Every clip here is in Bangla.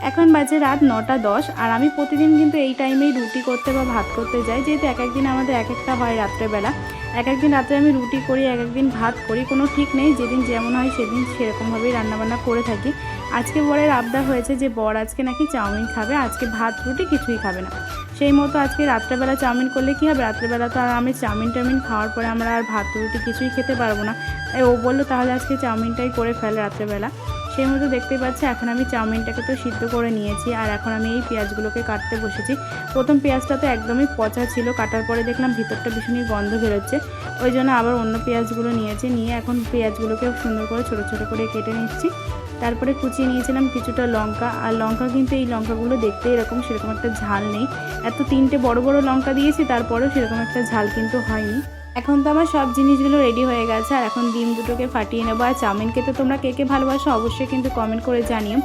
এখন বাজে রাত 9টা 10 আর আমি প্রতিদিন কিন্তু এই টাইমেই রুটি করতে বা ভাত করতে যাই, যেহেতু এক একদিন আমাদের এক একটা হয় রাত্রেবেলা। এক একদিন রাত্রে আমি রুটি করি, এক একদিন ভাত করি, কোনো ঠিক নেই, যেদিন যেমন হয় সেদিন সেরকমভাবেই রান্নাবান্না করে থাকি। আজকে বরের আবদার হয়েছে যে বর আজকে নাকি চাউমিন খাবে, আজকে ভাত রুটি কিছুই খাবে না। সেই মতো আজকে রাত্রেবেলা চাউমিন করলে কী হবে, রাত্রেবেলা তো আর আমি চাউমিন টাউমিন খাওয়ার পরে আমরা আর ভাত রুটি কিছুই খেতে পারবো না। তাই ও বললো তাহলে আজকে চাউমিনটাই করে ফেল রাত্রেবেলা। সেই মতো দেখতেই পাচ্ছি এখন আমি চাউমিনটাকে তো সিদ্ধ করে নিয়েছি, আর এখন আমি এই পেঁয়াজগুলোকে কাটতে বসেছি। প্রথম পেঁয়াজটা তো একদমই পচা ছিল, কাটার পরে দেখলাম ভিতরটা ভীষণই গন্ধ বেরোচ্ছে, ওই জন্য আবার অন্য পেঁয়াজগুলো নিয়েছি, নিয়ে এখন পেঁয়াজগুলোকে সুন্দর করে ছোটো ছোটো করে কেটে নিচ্ছি। তারপরে কুচিয়ে নিয়েছিলাম কিছুটা লঙ্কা, আর লঙ্কা কিন্তু এই লঙ্কাগুলো দেখতে এরকম সেরকম একটা ঝাল নেই। এত 3টে বড় বড় লঙ্কা দিয়েছি, তারপরেও সেরকম একটা ঝাল কিন্তু হয়নি। এখন তো আমার সব জিনিসগুলো রেডি হয়ে গেছে, আর এখন ডিম দুটোকে ফাটিয়ে নেবো। আর চাউমিন খেতে তোমরা কে কে ভালোবাসো অবশ্যই কিন্তু কমেন্ট করে জানিও।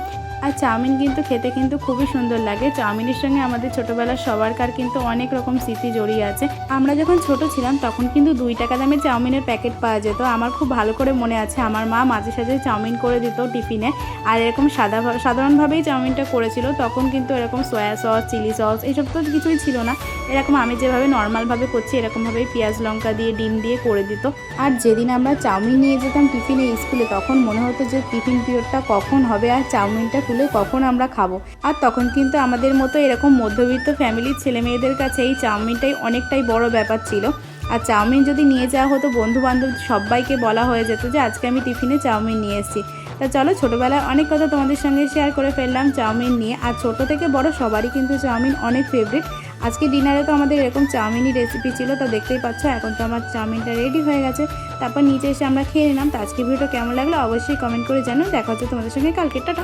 আর চাউমিন কিন্তু খেতে কিন্তু খুবই সুন্দর লাগে। চাউমিনের সঙ্গে আমাদের ছোটোবেলার সবারকার কিন্তু অনেক রকম স্মৃতি জড়িয়ে আছে। আমরা যখন ছোট ছিলাম তখন কিন্তু 2 টাকা দামের চাউমিনের প্যাকেট পাওয়া যেত। আমার খুব ভালো করে মনে আছে, আমার মা মাঝে সাঝে চাউমিন করে দিত টিফিনে, আর এরকম সাধারণভাবেই চাউমিনটা করেছিল। তখন কিন্তু এরকম সয়া সস, চিলি সস এইসব তো কিছুই ছিল না। এরকম আমি যেভাবে নর্মালভাবে করছি এরকমভাবেই পেঁয়াজ লঙ্কা দিয়ে ডিম দিয়ে করে দিত। আর যেদিন আমরা চাউমিন নিয়ে যেতাম টিফিনে স্কুলে, তখন মনে হতো যে টিফিন পিরিয়ডটা কখন হবে আর চাউমিনটা খুলে কখন আমরা খাবো। আর তখন কিন্তু আমাদের মতো এরকম মধ্যবিত্ত ফ্যামিলির ছেলে মেয়েদের কাছে এই চাউমিনটাই অনেকটাই বড় ব্যাপার ছিল। আর চাউমিন যদি নিয়ে যাওয়া হতো, বন্ধু বান্ধব সবাইকে বলা হয়ে যেত যে আজকে আমি টিফিনে চাউমিন নিয়ে এসেছি। তা চলো, ছোটোবেলায় অনেক কথা তোমাদের সঙ্গে শেয়ার করে ফেললাম চাউমিন নিয়ে। আর ছোট থেকে বড় সবারই কিন্তু চাউমিন অনেক ফেভারিট। আজকে ডিনারে তো আমাদের এরকম চাউমিনই রেসিপি ছিল, তা দেখতেই পাচ্ছ এখন তো আমার চাউমিনটা রেডি হয়ে গেছে। তারপর নিচে এসে আমরা খেয়ে নিলাম। তো আজকে ভিডিওটা কেমন লাগলো অবশ্যই কমেন্ট করে জানো। দেখা হচ্ছে তোমাদের সঙ্গে কালকে, টাটা।